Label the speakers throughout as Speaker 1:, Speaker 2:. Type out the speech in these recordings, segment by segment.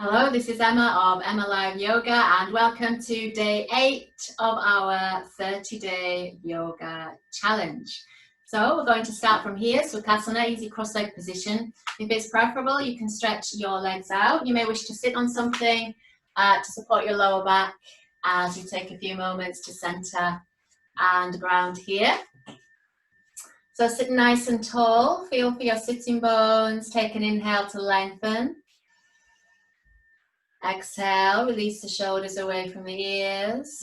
Speaker 1: Hello, this is Emma of Emma Live Yoga and welcome to day 8 of our 30-day yoga challenge. So we're going to start from here, Sukhasana, easy cross-leg position. If it's preferable, you can stretch your legs out. You may wish to sit on something to support your lower back as you take a few moments to center and ground here. So sit nice and tall, feel for your sitting bones, take an inhale to lengthen. Exhale, release the shoulders away from the ears.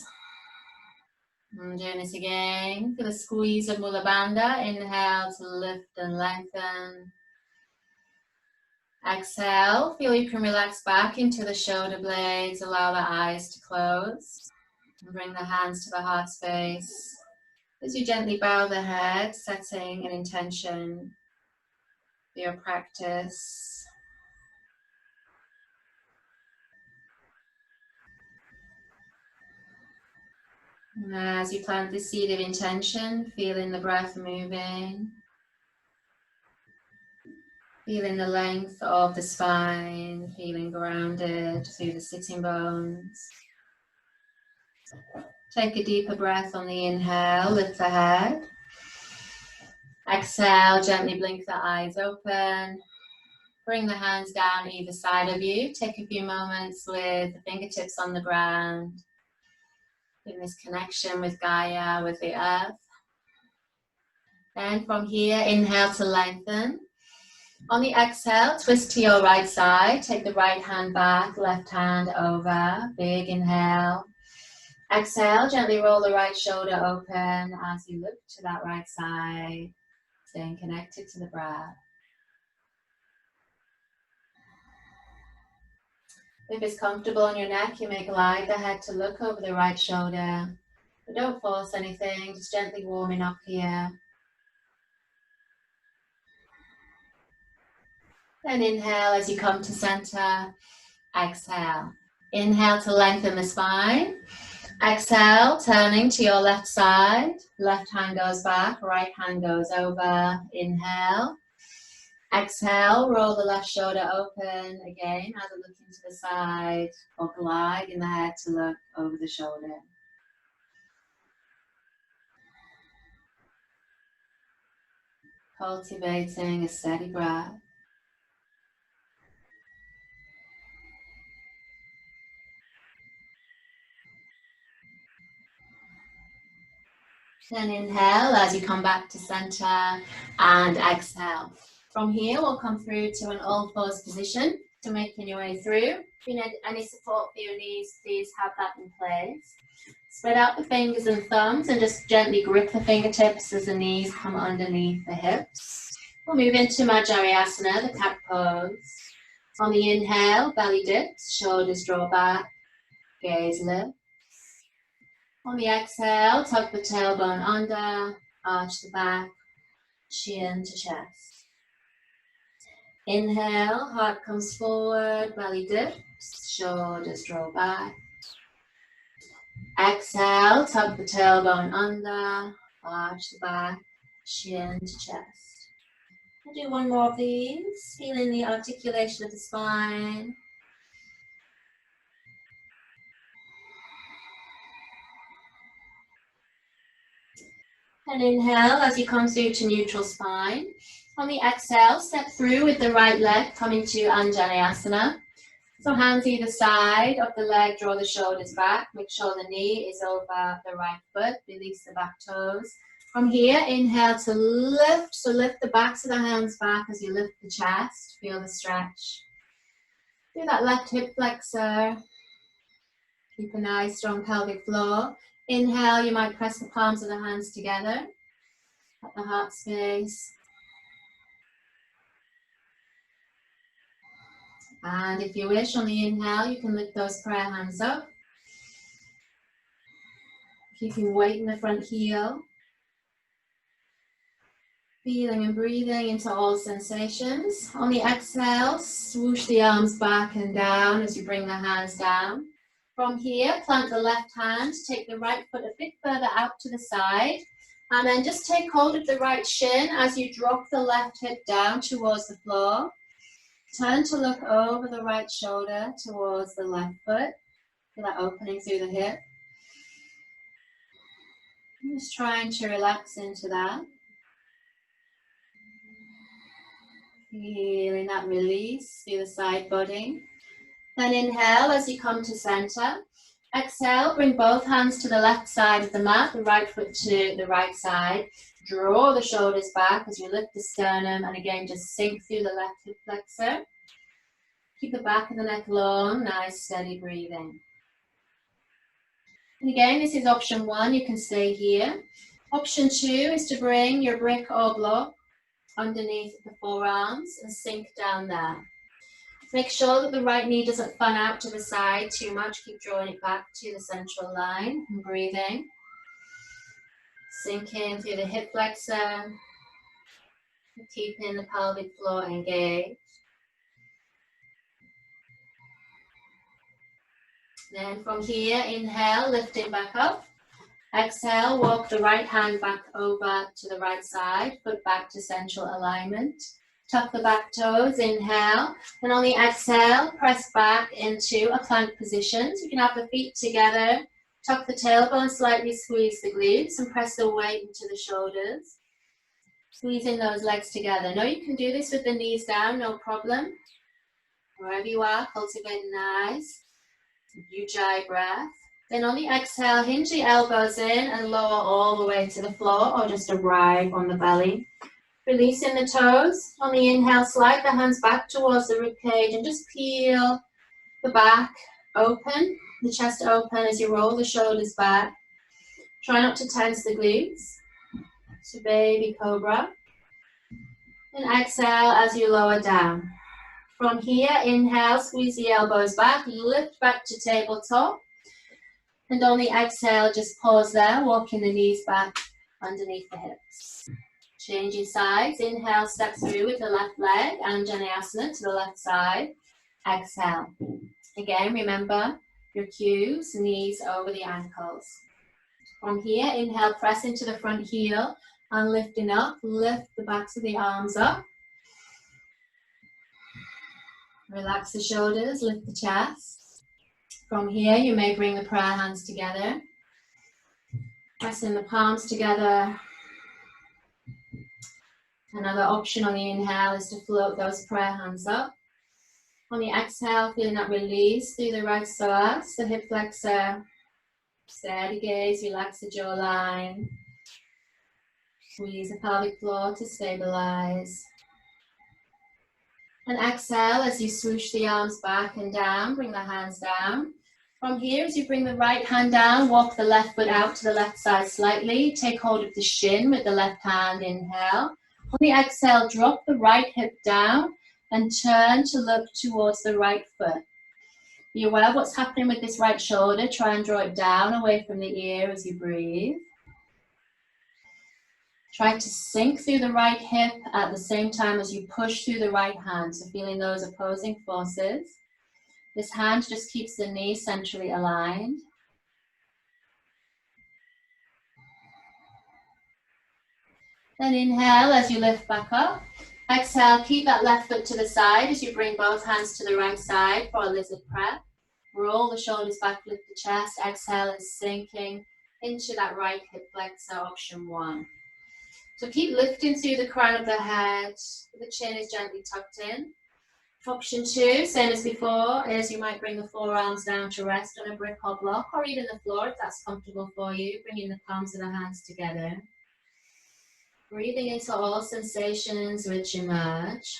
Speaker 1: And doing this again. Feel a squeeze of Mula Bandha. Inhale to lift and lengthen. Exhale, feel you can relax back into the shoulder blades. Allow the eyes to close. And bring the hands to the heart space. As you gently bow the head, setting an intention for your practice. And as you plant the seed of intention, feeling the breath moving, feeling the length of the spine, feeling grounded through the sitting bones. Take a deeper breath on the inhale, lift the head. Exhale, gently blink the eyes open. Bring the hands down either side of you. Take a few moments with the fingertips on the ground. In this connection with Gaia, with the earth. And from here, inhale to lengthen. On the exhale, twist to your right side. Take the right hand back, left hand over. Big inhale. Exhale, gently roll the right shoulder open as you look to that right side. Staying connected to the breath. If it's comfortable on your neck, you may glide the head to look over the right shoulder. But don't force anything, just gently warming up here. Then inhale as you come to center. Exhale. Inhale to lengthen the spine. Exhale, turning to your left side. Left hand goes back, right hand goes over. Inhale. Exhale, roll the left shoulder open again, either looking to the side or gliding the head to look over the shoulder. Cultivating a steady breath. Then inhale as you come back to center and exhale. From here, we'll come through to an all-fours position. So making your way through. If you need any support for your knees, please have that in place. Spread out the fingers and thumbs and just gently grip the fingertips as the knees come underneath the hips. We'll move into Majjhariasana, the cat pose. On the inhale, belly dips, shoulders draw back, gaze lifts. On the exhale, tuck the tailbone under, arch the back, chin to chest. Inhale, heart comes forward, belly dips, shoulders draw back. Exhale, tuck the tailbone under, arch the back, chin to chest. I'll do one more of these, feeling the articulation of the spine. And inhale as you come through to neutral spine. On the exhale, step through with the right leg, coming to Anjaneyasana. So hands either side of the leg, draw the shoulders back. Make sure the knee is over the right foot. Release the back toes. From here, inhale to lift. So lift the backs of the hands back as you lift the chest. Feel the stretch. Do that left hip flexor. Keep a nice strong pelvic floor. Inhale, you might press the palms of the hands together at the heart space. And if you wish, on the inhale, you can lift those prayer hands up. Keeping weight in the front heel. Feeling and breathing into all sensations. On the exhale, swoosh the arms back and down as you bring the hands down. From here, plant the left hand, take the right foot a bit further out to the side. And then just take hold of the right shin as you drop the left hip down towards the floor. Turn to look over the right shoulder towards the left foot. Feel that opening through the hip. I'm just trying to relax into that. Feeling that release through the side body. Then inhale as you come to center. Exhale, bring both hands to the left side of the mat, the right foot to the right side. Draw the shoulders back as you lift the sternum, and again just sink through the left hip flexor. Keep the back of the neck long, nice steady breathing. And again, this is option 1, you can stay here. Option 2 is to bring your brick or block underneath the forearms and sink down there. Make sure that the right knee doesn't fan out to the side too much. Keep drawing it back to the central line and breathing. Sink in through the hip flexor. Keeping the pelvic floor engaged. Then from here, inhale, lift it back up. Exhale, walk the right hand back over to the right side, foot back to central alignment. Tuck the back toes, inhale. And on the exhale, press back into a plank position. So you can have the feet together. Tuck the tailbone, slightly squeeze the glutes and press the weight into the shoulders. Squeezing those legs together. Now you can do this with the knees down, no problem. Wherever you are, cultivate a nice Ujjayi breath. Then on the exhale, hinge the elbows in and lower all the way to the floor or just arrive on the belly. Releasing the toes. On the inhale, slide the hands back towards the ribcage and just peel the back open, the chest open as you roll the shoulders back. Try not to tense the glutes. So baby cobra. And exhale as you lower down. From here, inhale, squeeze the elbows back, lift back to tabletop. And on the exhale, just pause there, walking the knees back underneath the hips. Changing sides, inhale, step through with the left leg, Anjaneyasana to the left side. Exhale. Again, remember your cues, knees over the ankles. From here, inhale, press into the front heel and lifting up, lift the backs of the arms up. Relax the shoulders, lift the chest. From here, you may bring the prayer hands together. Pressing the palms together. Another option on the inhale is to float those prayer hands up. On the exhale, feeling that release through the right psoas, the hip flexor. Steady gaze, relax the jawline. Squeeze the pelvic floor to stabilize. And exhale as you swoosh the arms back and down, bring the hands down. From here, as you bring the right hand down, walk the left foot out to the left side slightly. Take hold of the shin with the left hand, inhale. On the exhale, drop the right hip down and turn to look towards the right foot. Be aware of what's happening with this right shoulder. Try and draw it down away from the ear as you breathe. Try to sink through the right hip at the same time as you push through the right hand. So feeling those opposing forces. This hand just keeps the knee centrally aligned. Then inhale as you lift back up. Exhale, keep that left foot to the side as you bring both hands to the right side for a lizard prep. Roll the shoulders back, lift the chest. Exhale and sinking into that right hip flexor, option 1. So keep lifting through the crown of the head. The chin is gently tucked in. Option 2, same as before, is you might bring the forearms down to rest on a brick or block, or even the floor if that's comfortable for you. Bringing the palms of the hands together. Breathing into all sensations which emerge.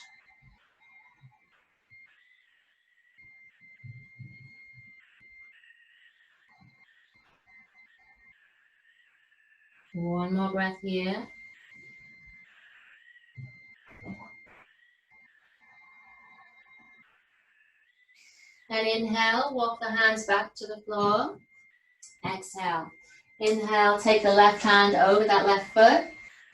Speaker 1: One more breath here. And inhale, walk the hands back to the floor. Exhale. Inhale, take the left hand over that left foot.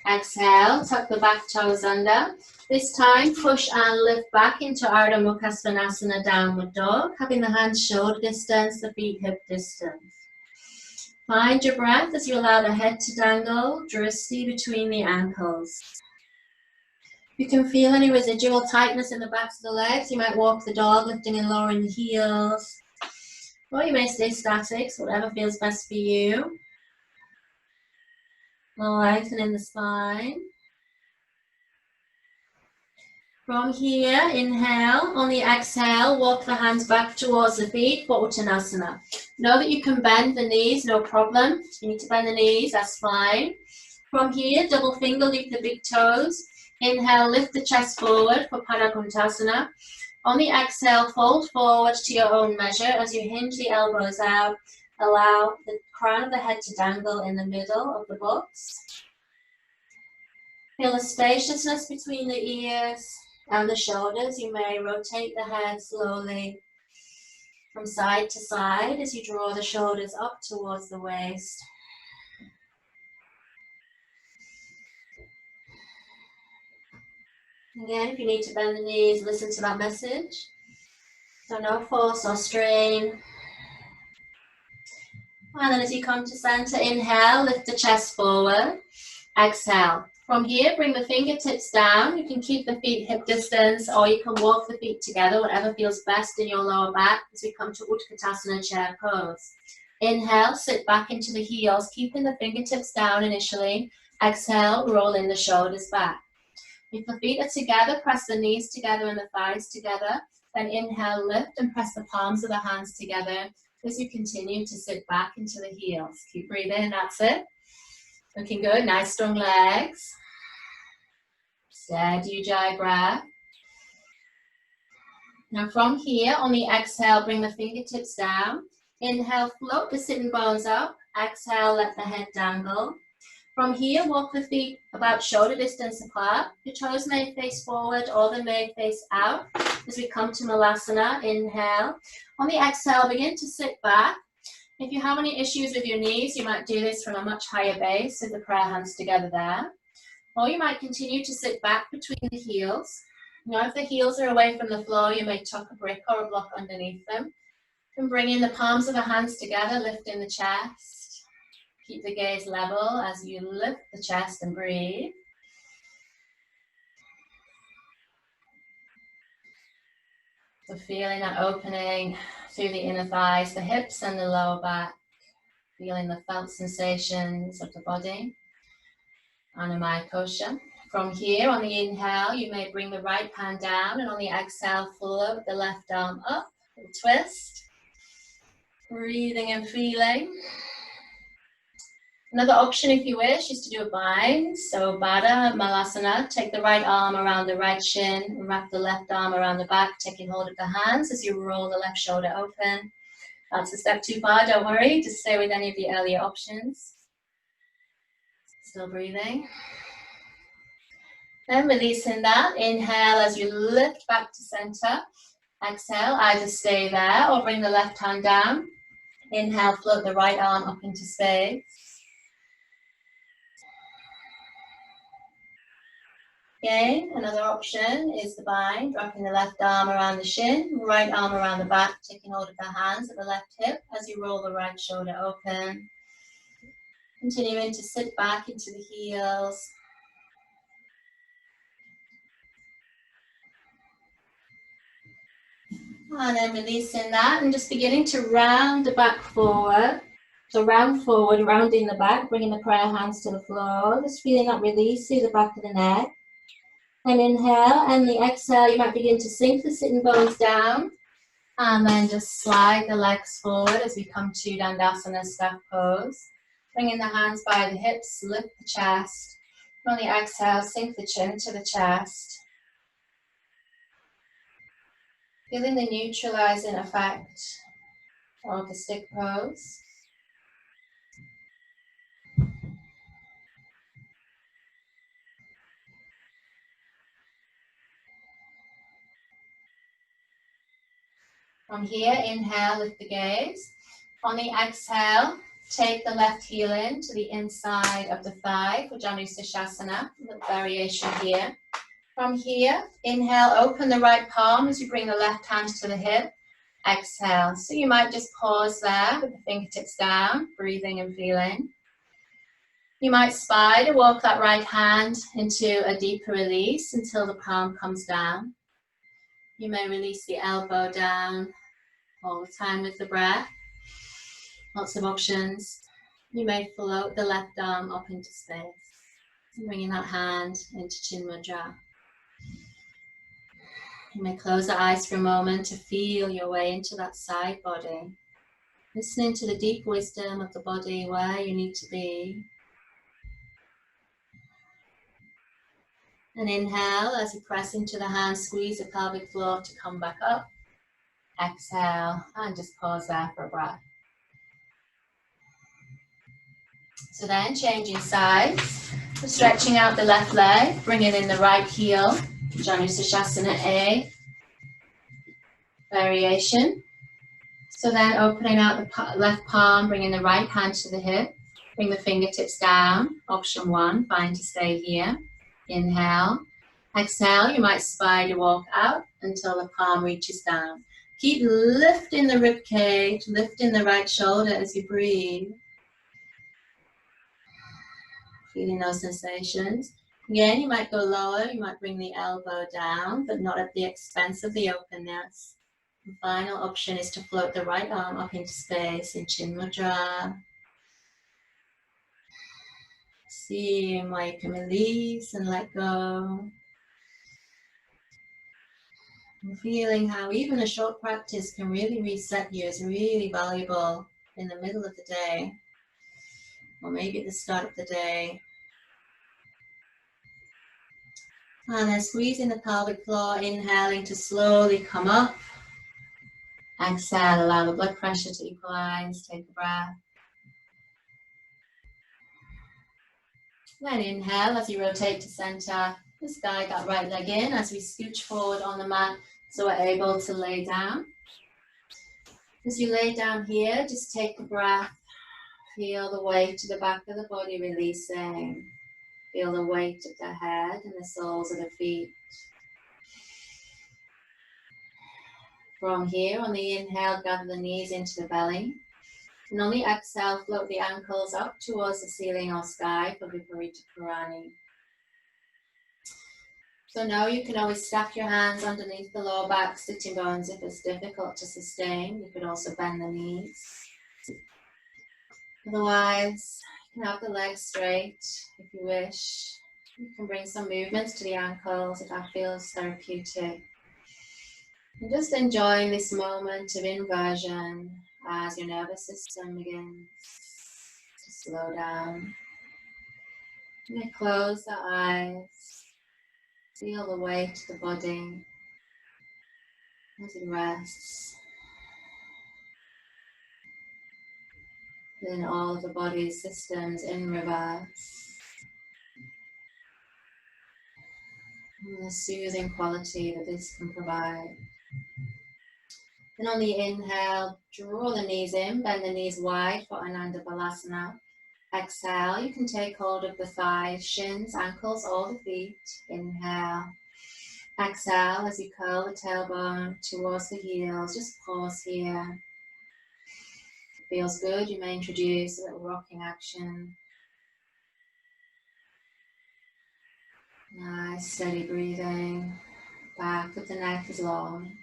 Speaker 1: Exhale, tuck the back toes under. This time, push and lift back into Ardha Mukha Svanasana, downward dog, having the hands shoulder distance, the feet hip distance. Find your breath as you allow the head to dangle, drishti between the ankles. You can feel any residual tightness in the backs of the legs. You might walk the dog, lifting and lowering the heels. Or you may stay static, so whatever feels best for you. Lengthening the spine. From here, inhale. On the exhale, walk the hands back towards the feet for Uttanasana. Know that you can bend the knees, no problem. If you need to bend the knees, that's fine. From here, double finger loop the big toes. Inhale, lift the chest forward for Panaguntasana. On the exhale, fold forward to your own measure as you hinge the elbows out. Allow the crown of the head to dangle in the middle of the box. Feel the spaciousness between the ears and the shoulders. You may rotate the head slowly from side to side as you draw the shoulders up towards the waist. Again, if you need to bend the knees, listen to that message. So no force or strain. And then as you come to center, inhale, lift the chest forward. Exhale. From here, bring the fingertips down. You can keep the feet hip distance or you can walk the feet together, whatever feels best in your lower back as we come to Utkatasana chair pose. Inhale, sit back into the heels, keeping the fingertips down initially. Exhale, roll in the shoulders back. If the feet are together, press the knees together and the thighs together. Then inhale, lift and press the palms of the hands together as you continue to sit back into the heels. Keep breathing, that's it. Looking good, nice strong legs. Steady Ujjayi breath. Now from here, on the exhale, bring the fingertips down. Inhale, float the sitting bones up. Exhale, let the head dangle. From here, walk the feet about shoulder distance apart. Your toes may face forward or they may face out. As we come to Malasana, inhale. On the exhale, begin to sit back. If you have any issues with your knees, you might do this from a much higher base with the prayer hands together there. Or you might continue to sit back between the heels. Now, if the heels are away from the floor, you may tuck a brick or a block underneath them. And bring in the palms of the hands together, lifting the chest. Keep the gaze level as you lift the chest and breathe. So feeling that opening through the inner thighs, the hips and the lower back. Feeling the felt sensations of the body. Anamaya Kosha. From here, on the inhale, you may bring the right hand down, and on the exhale, float the left arm up, twist. Breathing and feeling. Another option, if you wish, is to do a bind. So Baddha Malasana, take the right arm around the right shin, wrap the left arm around the back, taking hold of the hands as you roll the left shoulder open. That's a step too far, don't worry, just stay with any of the earlier options. Still breathing. Then releasing that, inhale as you lift back to center. Exhale, either stay there or bring the left hand down. Inhale, float the right arm up into space. Again, another option is the bind, wrapping the left arm around the shin, right arm around the back, taking hold of the hands at the left hip as you roll the right shoulder open. Continuing to sit back into the heels. And then releasing that and just beginning to round the back forward. So round forward, rounding the back, bringing the prayer hands to the floor. Just feeling that release through the back of the neck. And inhale, and the exhale, you might begin to sink the sitting bones down. And then just slide the legs forward as we come to Dandasana staff pose. Bringing the hands by the hips, lift the chest. On the exhale, sink the chin to the chest. Feeling the neutralizing effect of the stick pose. From here, inhale, lift the gaze. On the exhale, take the left heel in to the inside of the thigh for Janusirsasana, a little variation here. From here, inhale, open the right palm as you bring the left hand to the hip. Exhale. So you might just pause there with the fingertips down, breathing and feeling. You might spider walk that right hand into a deeper release until the palm comes down. You may release the elbow down all the time with the breath. Lots of options. You may float the left arm up into space, bringing that hand into Chin Mudra. You may close the eyes for a moment to feel your way into that side body. Listening to the deep wisdom of the body, where you need to be. And inhale as you press into the hand, squeeze the pelvic floor to come back up. Exhale and just pause there for a breath. So then changing sides, stretching out the left leg, bringing in the right heel, Janu Sirsasana A variation. So then opening out the left palm, bringing the right hand to the hip, bring the fingertips down. Option 1, fine to stay here. Inhale. Exhale, you might spider walk out until the palm reaches down. Keep lifting the rib cage, lifting the right shoulder as you breathe. Feeling those sensations. Again, you might go lower, you might bring the elbow down, but not at the expense of the openness. The final option is to float the right arm up into space in Chin Mudra. Seeing where you can release and let go. And feeling how even a short practice can really reset you is really valuable in the middle of the day, or maybe at the start of the day. And then squeezing the pelvic floor, inhaling to slowly come up. Exhale, allow the blood pressure to equalize, take a breath. Then inhale as you rotate to center. Just guide that right leg in as we scooch forward on the mat so we're able to lay down. As you lay down here, just take a breath. Feel the weight to the back of the body releasing. Feel the weight of the head and the soles of the feet. From here, on the inhale, gather the knees into the belly. And on the exhale, float the ankles up towards the ceiling or sky for Viparita Purani. So now you can always stack your hands underneath the lower back, sitting bones if it's difficult to sustain. You could also bend the knees. Otherwise, you can have the legs straight if you wish. You can bring some movements to the ankles if that feels therapeutic. And just enjoying this moment of inversion as your nervous system begins to slow down. You may close the eyes. Feel the weight of the body as it rests. Then all of the body's systems in reverse. And the soothing quality that this can provide. And on the inhale, draw the knees in, bend the knees wide for Ananda Balasana. Exhale, you can take hold of the thighs, shins, ankles, or the feet. Inhale. Exhale as you curl the tailbone towards the heels. Just pause here. If it feels good, you may introduce a little rocking action. Nice, steady breathing. Back of the neck is long.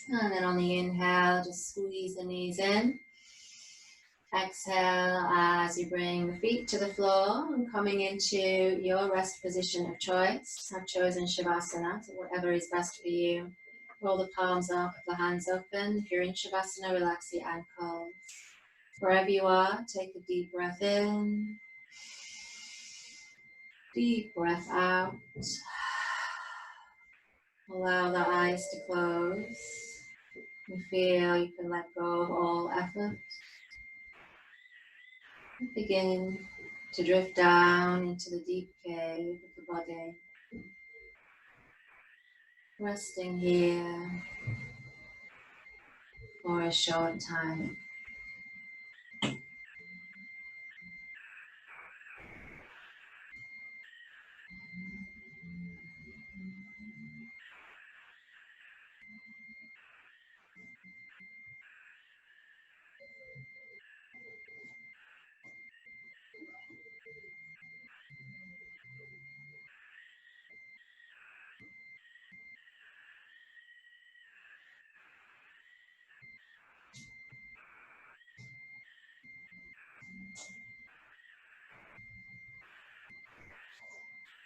Speaker 1: And then on the inhale, just squeeze the knees in. Exhale as you bring the feet to the floor and coming into your rest position of choice. I've chosen Shavasana, so whatever is best for you. Roll the palms up, the hands open. If you're in Shavasana, relax the ankles. Wherever you are, take a deep breath in. Deep breath out. Allow the eyes to close. You feel you can let go of all effort. And begin to drift down into the deep cave of the body. Resting here for a short time.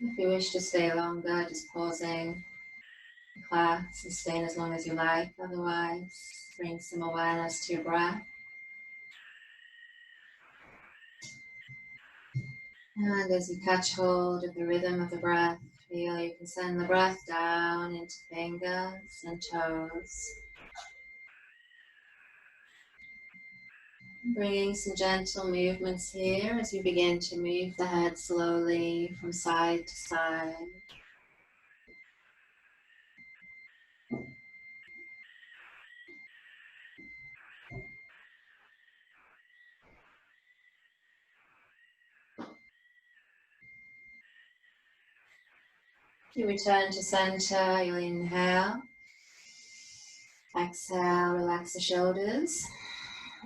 Speaker 1: If you wish to stay longer, just pausing the class and staying as long as you like. Otherwise, bring some awareness to your breath. And as you catch hold of the rhythm of the breath, feel you can send the breath down into fingers and toes. Bringing some gentle movements here as you begin to move the head slowly from side to side. You return to center, you'll inhale. Exhale, relax the shoulders.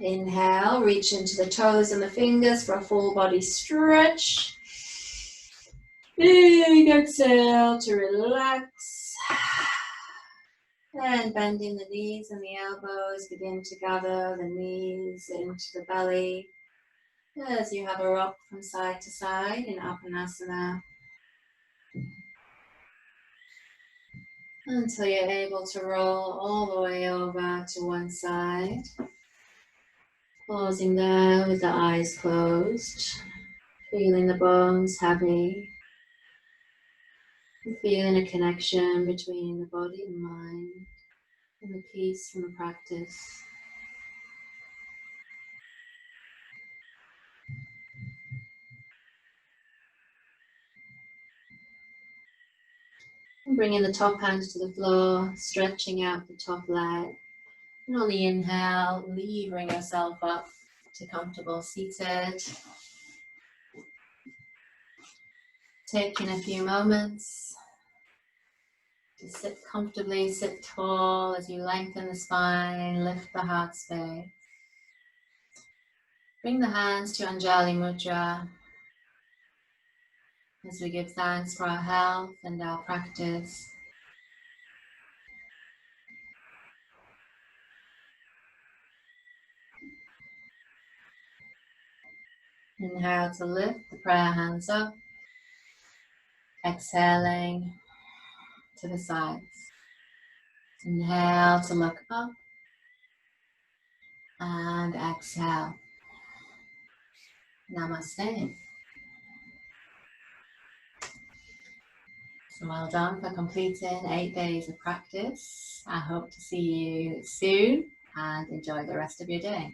Speaker 1: Inhale, reach into the toes and the fingers for a full body stretch. Big exhale to relax. And bending the knees and the elbows, begin to gather the knees into the belly as you have a rock from side to side in Apanasana until you're able to roll all the way over to one side. Pausing there with the eyes closed, feeling the bones heavy, and feeling a connection between the body and mind and the peace from the practice. And bringing the top hands to the floor, stretching out the top leg. And on the inhale, levering yourself up to comfortable seated. Taking a few moments to sit comfortably, sit tall as you lengthen the spine, lift the heart space. Bring the hands to Anjali Mudra as we give thanks for our health and our practice. Inhale to lift the prayer hands up. Exhaling to the sides. Inhale to look up. And exhale. Namaste. So well done for completing 8 days of practice. I hope to see you soon and enjoy the rest of your day.